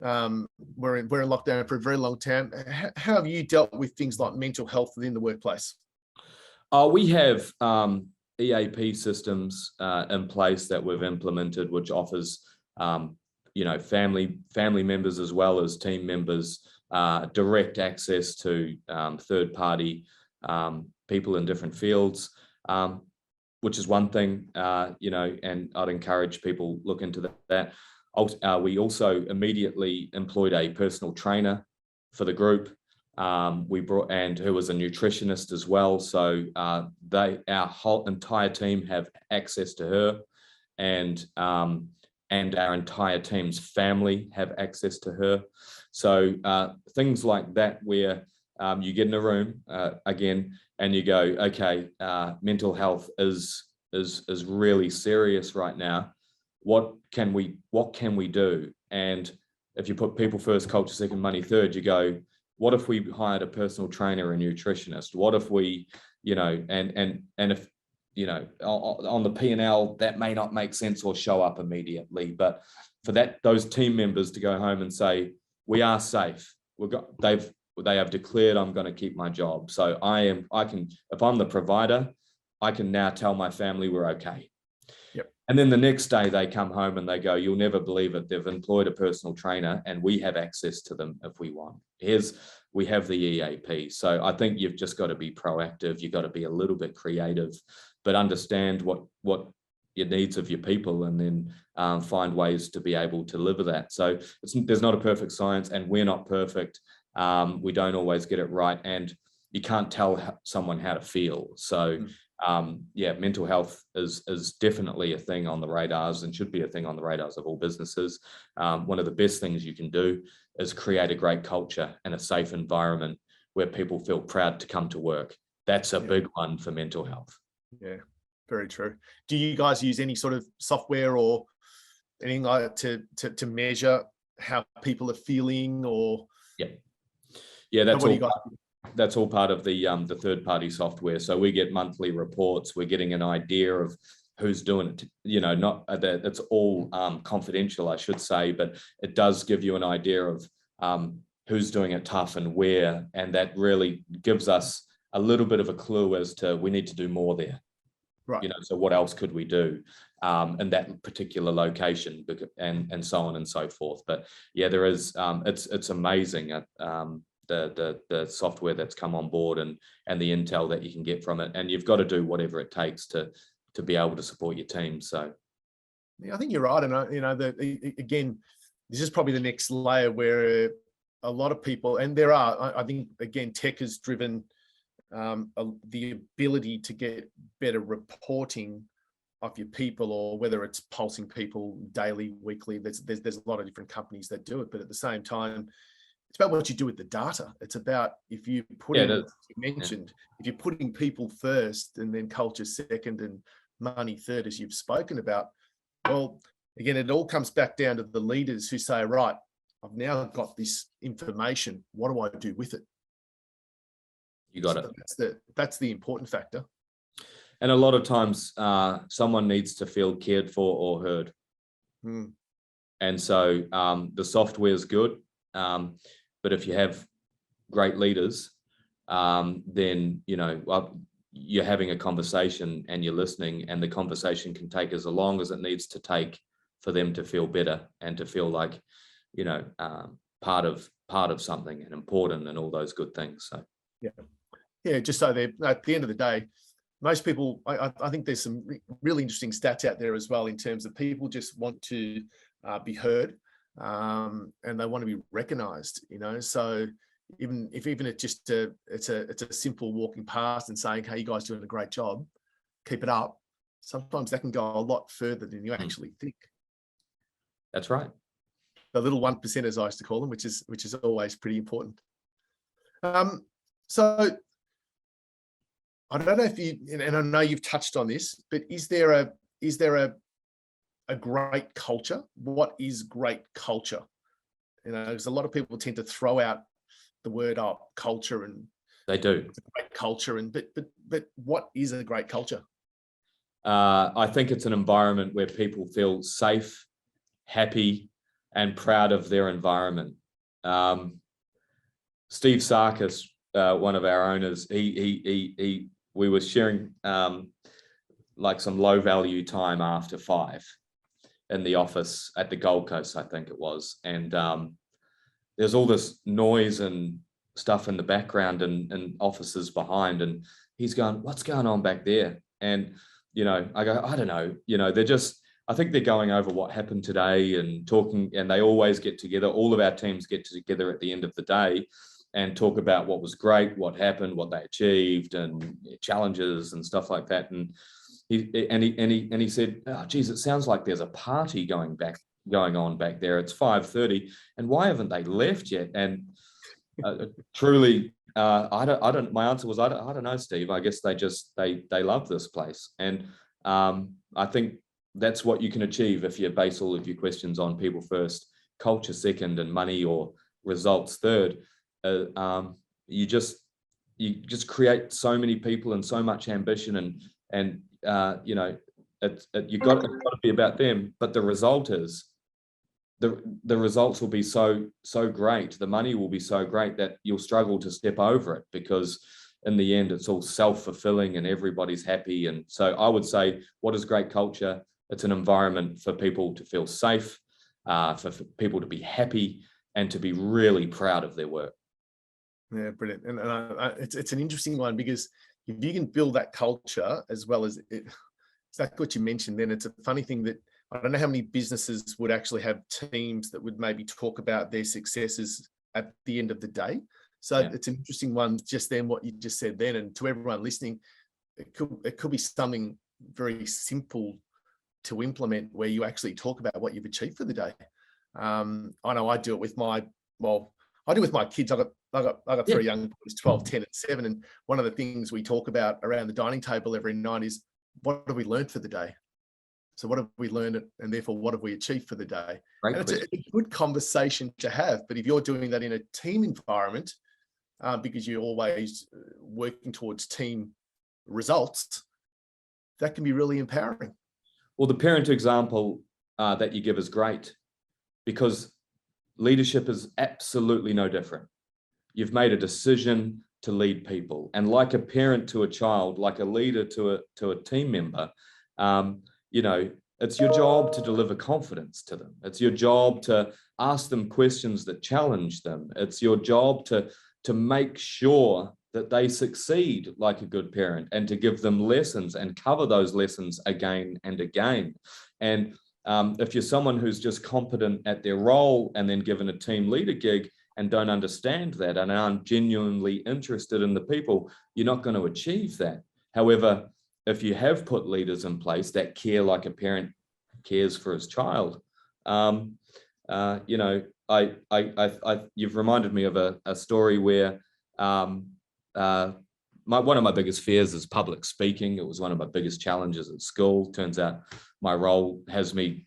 we're in lockdown for a very long time. How have you dealt with things like mental health within the workplace? We have EAP systems in place that we've implemented, which offers you know, family members as well as team members direct access to third-party people in different fields, which is one thing, you know, and I'd encourage people look into that. We also immediately employed a personal trainer for the group. Who was a nutritionist as well. So our whole entire team have access to her, and our entire team's family have access to her. So things like that, where you get in a room again and you go, okay, mental health is really serious right now. What can we do? And if you put people first, culture second, money third, you go, what if we hired a personal trainer, a nutritionist? What if we, you know, and if, you know, on the P&L, that may not make sense or show up immediately, but for those team members to go home and say, we are safe. They have declared I'm going to keep my job. So if I'm the provider, I can now tell my family we're okay. Yep. And then the next day they come home and they go, you'll never believe it. They've employed a personal trainer and we have access to them if we want. We have the EAP. So I think you've just got to be proactive. You've got to be a little bit creative, but understand what your needs of your people, and then find ways to be able to deliver that. So there's not a perfect science, and we're not perfect. We don't always get it right, and you can't tell someone how to feel. So yeah, mental health is definitely a thing on the radars, and should be a thing on the radars of all businesses. One of the best things you can do is create a great culture and a safe environment where people feel proud to come to work. That's a big one for mental health. Yeah, very true. Do you guys use any sort of software or anything like that to measure how people are feeling, or? Yeah, that's all part of the third-party software. So we get monthly reports. We're getting an idea of who's doing it. You know, not that that's all confidential, I should say, but it does give you an idea of who's doing it tough and where, and that really gives us a little bit of a clue as to we need to do more there. Right. You know, so what else could we do in that particular location, and so on and so forth. But yeah, there is. It's amazing. The software that's come on board and the intel that you can get from it, and you've got to do whatever it takes to be able to support your team. So yeah, I think you're right, and you know, again, this is probably the next layer where a lot of people, and there are, I think, again, tech has driven the ability to get better reporting of your people, or whether it's pulsing people daily, weekly. There's a lot of different companies that do it, but at the same time, it's about what you do with the data. It's about, if you put in, as you mentioned, if you're putting people first and then culture second and money third, as you've spoken about, well, again, it all comes back down to the leaders who say, right, I've now got this information. What do I do with it? You got it. That's the important factor. And a lot of times someone needs to feel cared for or heard. And so the software is good. But if you have great leaders, then, you know, you're having a conversation and you're listening, and the conversation can take as long as it needs to take for them to feel better and to feel like, you know, part of something and important and all those good things. So yeah, just so that at the end of the day, most people, I think there's some really interesting stats out there as well, in terms of people just want to be heard, and they want to be recognized, you know. So even it's just it's a simple walking past and saying, hey, you guys doing a great job, keep it up. Sometimes that can go a lot further than you actually think. That's right. The little 1%ers, I used to call them, which is always pretty important. So I don't know if you, and I know you've touched on this, but is there a great culture? What is great culture? You know, because a lot of people tend to throw out the word culture, and they do. It's a great culture, and but what is a great culture? I think it's an environment where people feel safe, happy, and proud of their environment. Steve Sarkis, one of our owners, we were sharing like some low value time after 5 in the office at the Gold Coast, I think it was. And there's all this noise and stuff in the background and offices behind. And he's going, what's going on back there? And, you know, I go, I don't know, you know, I think they're going over what happened today and talking, and they always get together. All of our teams get together at the end of the day and talk about what was great, what happened, what they achieved, and challenges and stuff like that. And he said, oh, geez, it sounds like there's a party going on back there. It's 5:30, and why haven't they left yet? And truly, I don't. My answer was, I don't know, Steve. I guess they love this place, and I think that's what you can achieve if you base all of your questions on people first, culture second, and money or results third. You just create so many people and so much ambition, and you know, you've got to be about them. But the result is the results will be so great. The money will be so great that you'll struggle to step over it, because in the end, it's all self-fulfilling and everybody's happy. And so I would say, what is great culture? It's an environment for people to feel safe, for people to be happy, and to be really proud of their work. Yeah, brilliant. And it's an interesting one, because if you can build that culture as well as exactly what you mentioned, then it's a funny thing that I don't know how many businesses would actually have teams that would maybe talk about their successes at the end of the day. So yeah, it's an interesting one, just then what you just said then, and to everyone listening, it could be something very simple to implement, where you actually talk about what you've achieved for the day. I know I do it with I do with my kids. I got 3 young boys, 12, 10, and 7. And one of the things we talk about around the dining table every night is, what have we learned for the day? So what have we learned, and therefore what have we achieved for the day? And it's a good conversation to have. But if you're doing that in a team environment, because you're always working towards team results, that can be really empowering. Well, the parent example that you give is great, because leadership is absolutely no different. You've made a decision to lead people, and like a parent to a child, like a leader to a team member, you know, it's your job to deliver confidence to them. It's your job to ask them questions that challenge them. It's your job to make sure that they succeed like a good parent, and to give them lessons and cover those lessons again and again. And if you're someone who's just competent at their role and then given a team leader gig and don't understand that and aren't genuinely interested in the people, you're not going to achieve that. However, if you have put leaders in place that care like a parent cares for his child, you know, you've reminded me of a story where one of my biggest fears is public speaking. It was one of my biggest challenges at school. Turns out my role has me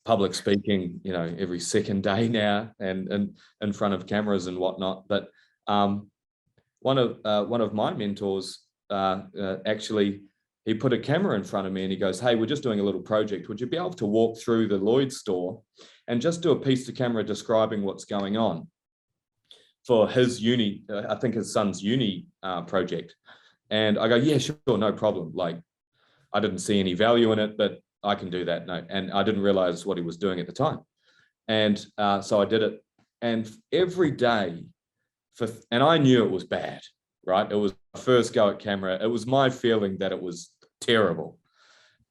public speaking, you know, every second day now, and in front of cameras and whatnot. But one of my mentors actually, he put a camera in front of me and he goes, hey, we're just doing a little project. Would you be able to walk through the Lloyds store and just do a piece to camera describing what's going on for his uni, I think his son's uni project. And I go, yeah, sure, no problem. Like, I didn't see any value in it, but I can do that. No, and I didn't realize what he was doing at the time. And so I did it. And every day, and I knew it was bad, right? It was my first go at camera. It was my feeling that it was terrible.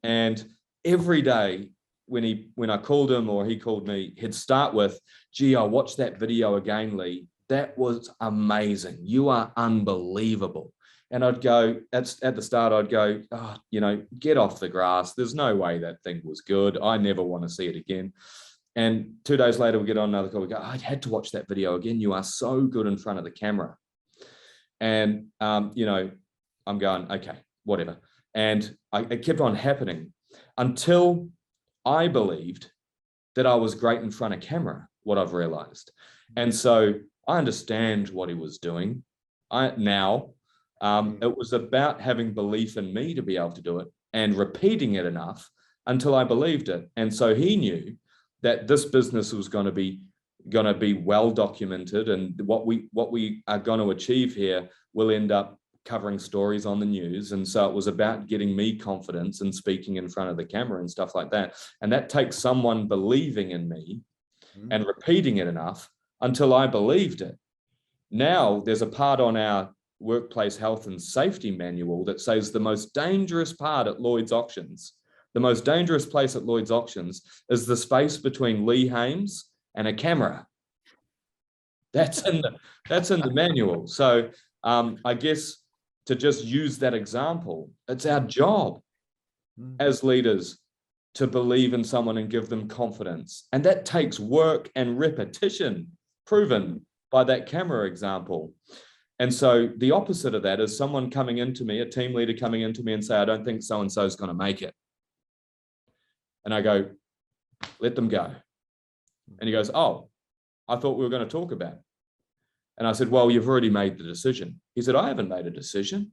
And every day when I called him or he called me, he'd start with, gee, I watched that video again, Lee. That was amazing. You are unbelievable. And I'd go, at the start, I'd go, oh, get off the grass. There's no way that thing was good. I never want to see it again. And 2 days later, we get on another call. We go, I had to watch that video again. You are so good in front of the camera. And, I'm going, okay, whatever. And it kept on happening until I believed that I was great in front of camera, what I've realized. And so I understand what he was doing. It was about having belief in me to be able to do it and repeating it enough until I believed it. And so he knew that this business was going to be well documented, and what we are going to achieve here will end up covering stories on the news. And so it was about getting me confidence and speaking in front of the camera and stuff like that. And that takes someone believing in me and repeating it enough until I believed it. Now there's a part on our workplace health and safety manual that says the most dangerous part at Lloyds Auctions, the most dangerous place at Lloyds Auctions is the space between Lee Hames and a camera. That's in the manual. So I guess to just use that example, it's our job as leaders to believe in someone and give them confidence. And that takes work and repetition, proven by that camera example. And so the opposite of that is someone coming into me, a team leader coming into me and say, I don't think so-and-so is going to make it. And I go, let them go. And he goes, oh, I thought we were going to talk about it. And I said, well, you've already made the decision. He said, I haven't made a decision.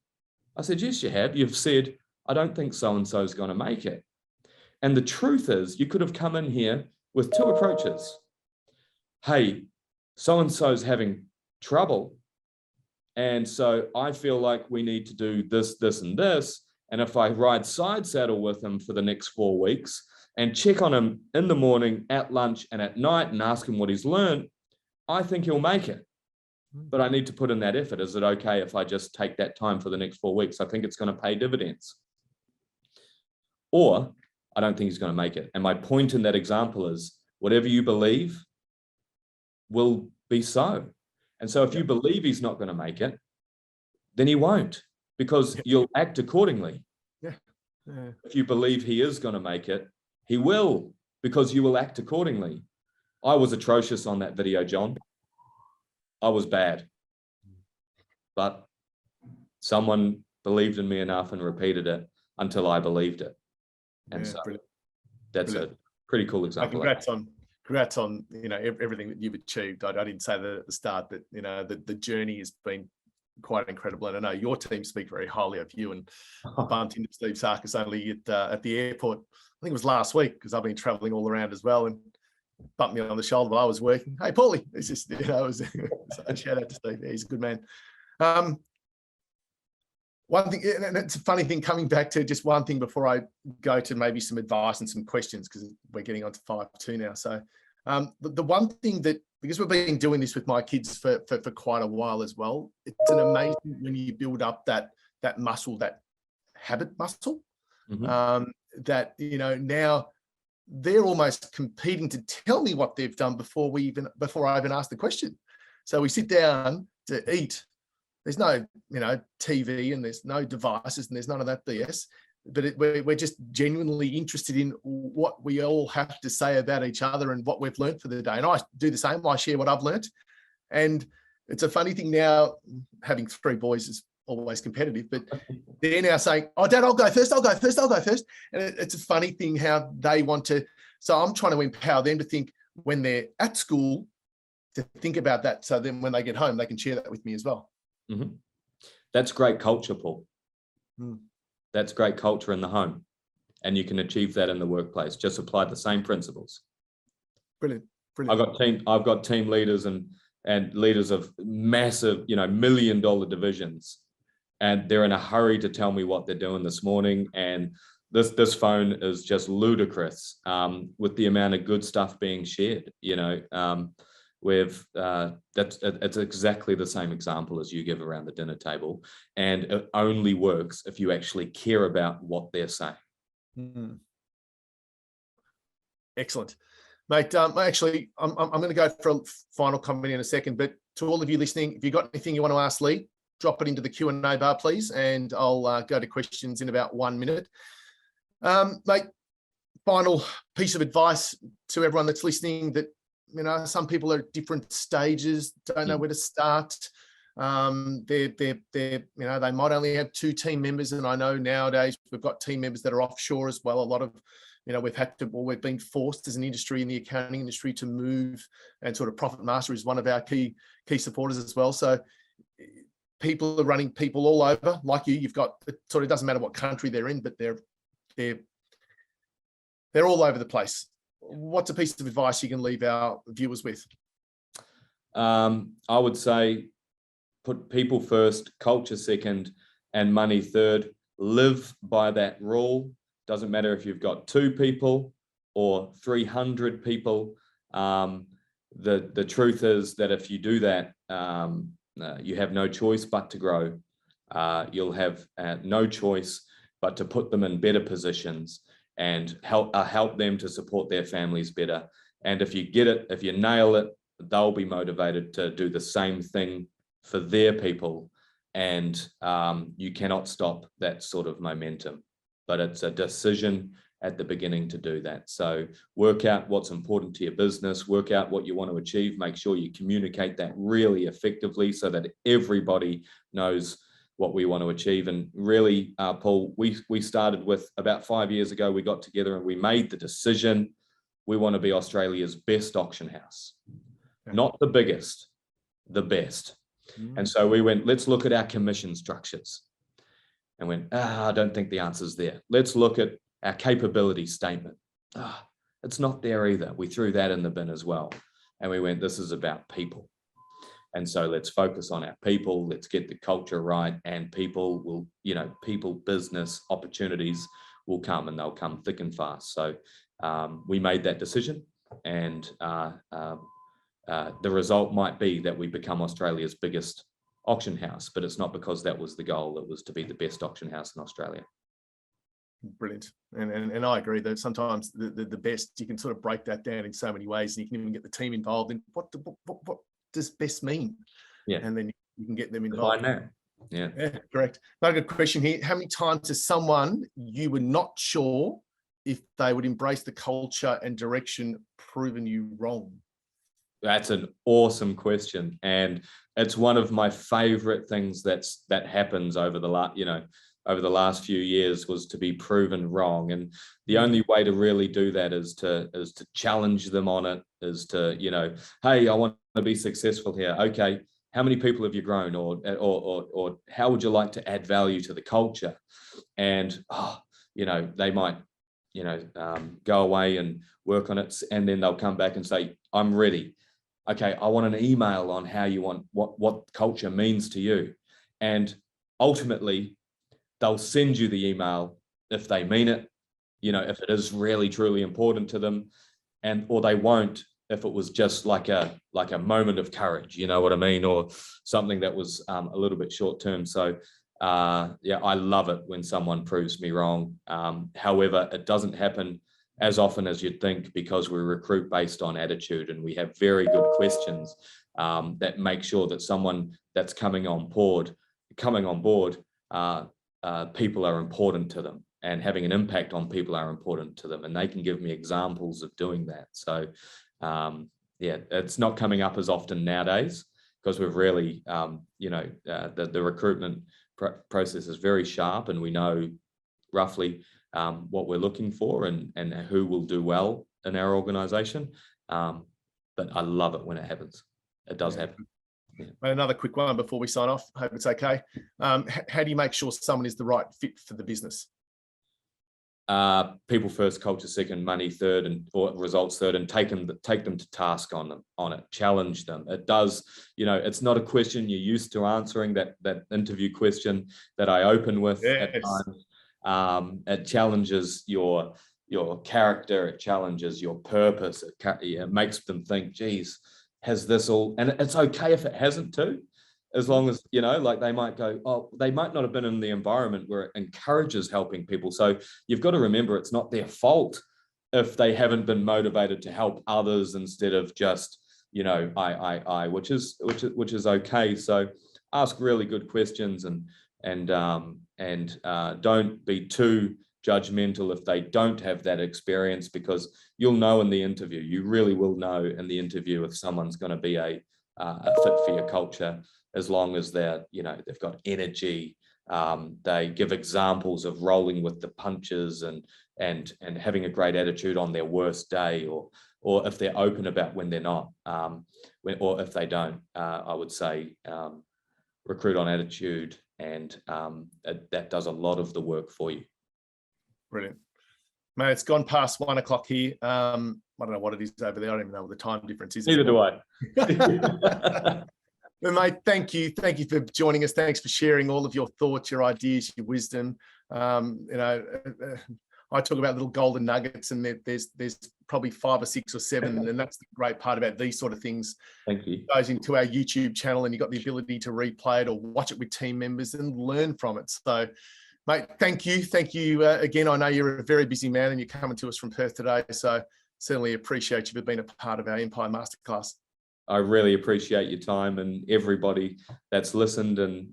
I said, yes, you have. You've said, I don't think so-and-so is going to make it. And the truth is, you could have come in here with two approaches. Hey, so-and-so is having trouble. And so I feel like we need to do this, this, and this. And if I ride side saddle with him for the next 4 weeks and check on him in the morning, at lunch, and at night and ask him what he's learned, I think he'll make it. But I need to put in that effort. Is it okay if I just take that time for the next 4 weeks? I think it's going to pay dividends. Or I don't think he's going to make it. And my point in that example is whatever you believe will be so. And so if you believe he's not going to make it, then he won't, because you'll act accordingly. If you believe he is going to make it, he will, because you will act accordingly. I was atrocious on that video, John. I was bad, but someone believed in me enough and repeated it until I believed it. And so that's a pretty cool example. Congrats on everything that you've achieved. I didn't say that at the start, but the journey has been quite incredible. And I know your team speak very highly of you. And I bumped into Steve Sarkis only at the airport. I think it was last week, because I've been traveling all around as well, and bumped me on the shoulder while I was working. Hey, Paulie. It's just, it was a shout out to Steve. He's a good man. One thing, and it's a funny thing, coming back to just one thing before I go to maybe some advice and some questions, because we're getting on to 5-2 now. So the one thing that, because we've been doing this with my kids for quite a while as well, it's an amazing when you build up that muscle, that habit muscle, that, now they're almost competing to tell me what they've done before I even ask the question. So we sit down to eat. There's no, TV, and there's no devices, and there's none of that BS. But we're just genuinely interested in what we all have to say about each other and what we've learned for the day. And I do the same. I share what I've learned. And it's a funny thing now, having 3 boys is always competitive, but they're now saying, oh, Dad, I'll go first. And it's a funny thing how they want to. So I'm trying to empower them to think when they're at school, to think about that. So then when they get home, they can share that with me as well. That's great culture, Paul. That's great culture in the home. And you can achieve that in the workplace. Just apply the same principles. Brilliant. I've got team leaders and leaders of massive, $1 million divisions. and they're in a hurry to tell me what they're doing this morning. And this phone is just ludicrous with the amount of good stuff being shared. It's exactly the same example as you give around the dinner table, and it only works if you actually care about what they're saying. Excellent, mate. Actually, I'm going to go for a final comment in a second, but to all of you listening, if you've got anything you want to ask Lee, drop it into the Q&A bar, please, and I'll go to questions in about 1 minute. Mate, final piece of advice to everyone that's listening, that, some people are at different stages, don't know where to start. They might only have 2 team members, and I know nowadays we've got team members that are offshore as well. A lot of, we've been forced as an industry, in the accounting industry, to move, and sort of Profit Master is one of our key supporters as well. So people are running people all over, like you've got, it sort of doesn't matter what country they're in, but they're all over the place. What's a piece of advice you can leave our viewers with? I would say put people first, culture second, and money third. Live by that rule. Doesn't matter if you've got 2 people or 300 people. The truth is that if you do that, you have no choice but to grow. You'll have no choice but to put them in better positions and help them to support their families better. And if you get it, if you nail it, they'll be motivated to do the same thing for their people. And you cannot stop that sort of momentum. But it's a decision at the beginning to do that. So work out what's important to your business, work out what you want to achieve, make sure you communicate that really effectively so that everybody knows what we want to achieve. And really, Paul, we started with, about 5 years ago, we got together and we made the decision, we want to be Australia's best auction house. Not the biggest, the best. And so we went, let's look at our commission structures. And went, I don't think the answer's there. Let's look at our capability statement. It's not there either. We threw that in the bin as well. And we went, this is about people. And so let's focus on our people. Let's get the culture right, and people will, people, business opportunities will come, and they'll come thick and fast. So we made that decision, and the result might be that we become Australia's biggest auction house, but it's not because that was the goal. It was to be the best auction house in Australia. Brilliant. And I agree that sometimes the best, you can sort of break that down in so many ways, and you can even get the team involved in what does best mean? Yeah. And then you can get them involved. Yeah, correct. Another good question here. How many times has someone you were not sure if they would embrace the culture and direction proven you wrong? That's an awesome question, and it's one of my favorite things that happens over the last few years, was to be proven wrong. And the only way to really do that is to challenge them on it, is to, hey, I want to be successful here. Okay, how many people have you grown, or how would you like to add value to the culture? And they might go away and work on it, and then they'll come back and say, I'm ready. Okay, I want an email on how you want, what culture means to you. And ultimately, they'll send you the email if they mean it, if it is really, truly important to them, or they won't if it was just like a moment of courage, you know what I mean? Or something that was a little bit short term. So I love it when someone proves me wrong. However, it doesn't happen as often as you'd think, because we recruit based on attitude, and we have very good questions that make sure that someone that's coming on board, people are important to them, and having an impact on people are important to them, and they can give me examples of doing that. So it's not coming up as often nowadays, because we've really, the recruitment process is very sharp, and we know roughly what we're looking for and who will do well in our organization. But I love it when it happens. It does happen. Yeah. Another quick one before we sign off. Hope it's okay. How do you make sure someone is the right fit for the business? people first, culture second, money third, or results third, and take them to task on it, challenge them. It does, it's not a question you're used to answering, that interview question that I open with at times. It challenges your character, it challenges your purpose, it makes them think, geez, has this all, and it's okay if it hasn't too, as long as, like they might go, oh, they might not have been in the environment where it encourages helping people. So you've got to remember, it's not their fault if they haven't been motivated to help others instead of just, which is okay. So ask really good questions, and don't be too judgmental if they don't have that experience, because you'll know in the interview, you really will know in the interview if someone's going to be a fit for your culture, as long as they're, they've got energy, they give examples of rolling with the punches and having a great attitude on their worst day, or if they're open about when they're not, or if they don't. I would say recruit on attitude, and that does a lot of the work for you. Brilliant. Mate, it's gone past 1 o'clock here. I don't know what it is over there. I don't even know what the time difference is. Neither do I. But mate, thank you for joining us. Thanks for sharing all of your thoughts, your ideas, your wisdom. I talk about little golden nuggets, and there's probably 5 or 6 or 7, and that's the great part about these sort of things. Thank you. It goes into our YouTube channel, and you've got the ability to replay it or watch it with team members and learn from it. So, mate, thank you again. I know you're a very busy man, and you're coming to us from Perth today, so certainly appreciate you for being a part of our Empire Masterclass. I really appreciate your time, and everybody that's listened. And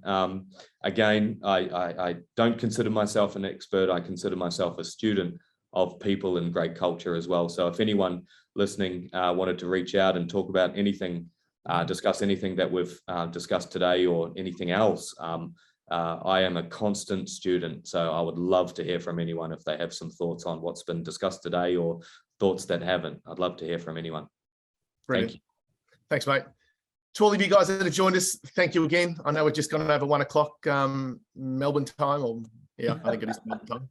again, I don't consider myself an expert. I consider myself a student of people and great culture as well. So if anyone listening wanted to reach out and talk about anything, discuss anything that we've discussed today, or anything else, I am a constant student. So I would love to hear from anyone if they have some thoughts on what's been discussed today, or thoughts that haven't. I'd love to hear from anyone. Brilliant. Thank you. Thanks, mate. To all of you guys that have joined us, thank you again. I know we're just gone over 1 o'clock Melbourne time, or I think it is Melbourne time.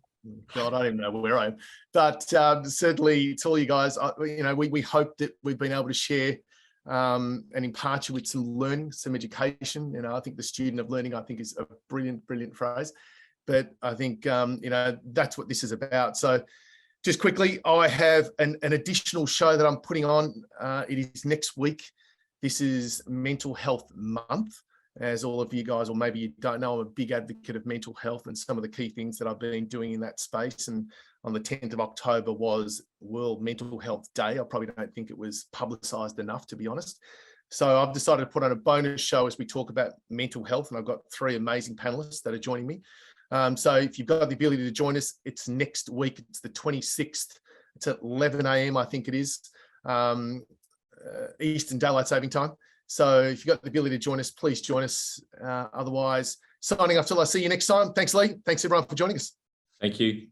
God, I don't even know where I am. But certainly to all you guys, we hope that we've been able to share and impart you with some learning, some education. I think the student of learning, I think, is a brilliant phrase. But I think, that's what this is about. So just quickly, I have an additional show that I'm putting on. It is next week. This is Mental Health Month. As all of you guys, or maybe you don't know, I'm a big advocate of mental health and some of the key things that I've been doing in that space. And on the 10th of October was World Mental Health Day. I probably don't think it was publicised enough, to be honest. So I've decided to put on a bonus show as we talk about mental health, and I've got 3 amazing panelists that are joining me. So if you've got the ability to join us, it's next week. It's the 26th. It's at 11 a.m. I think it is, Eastern Daylight Saving Time. So if you've got the ability to join us, please join us. Otherwise, signing off till I see you next time. Thanks, Lee. Thanks, everyone, for joining us. Thank you.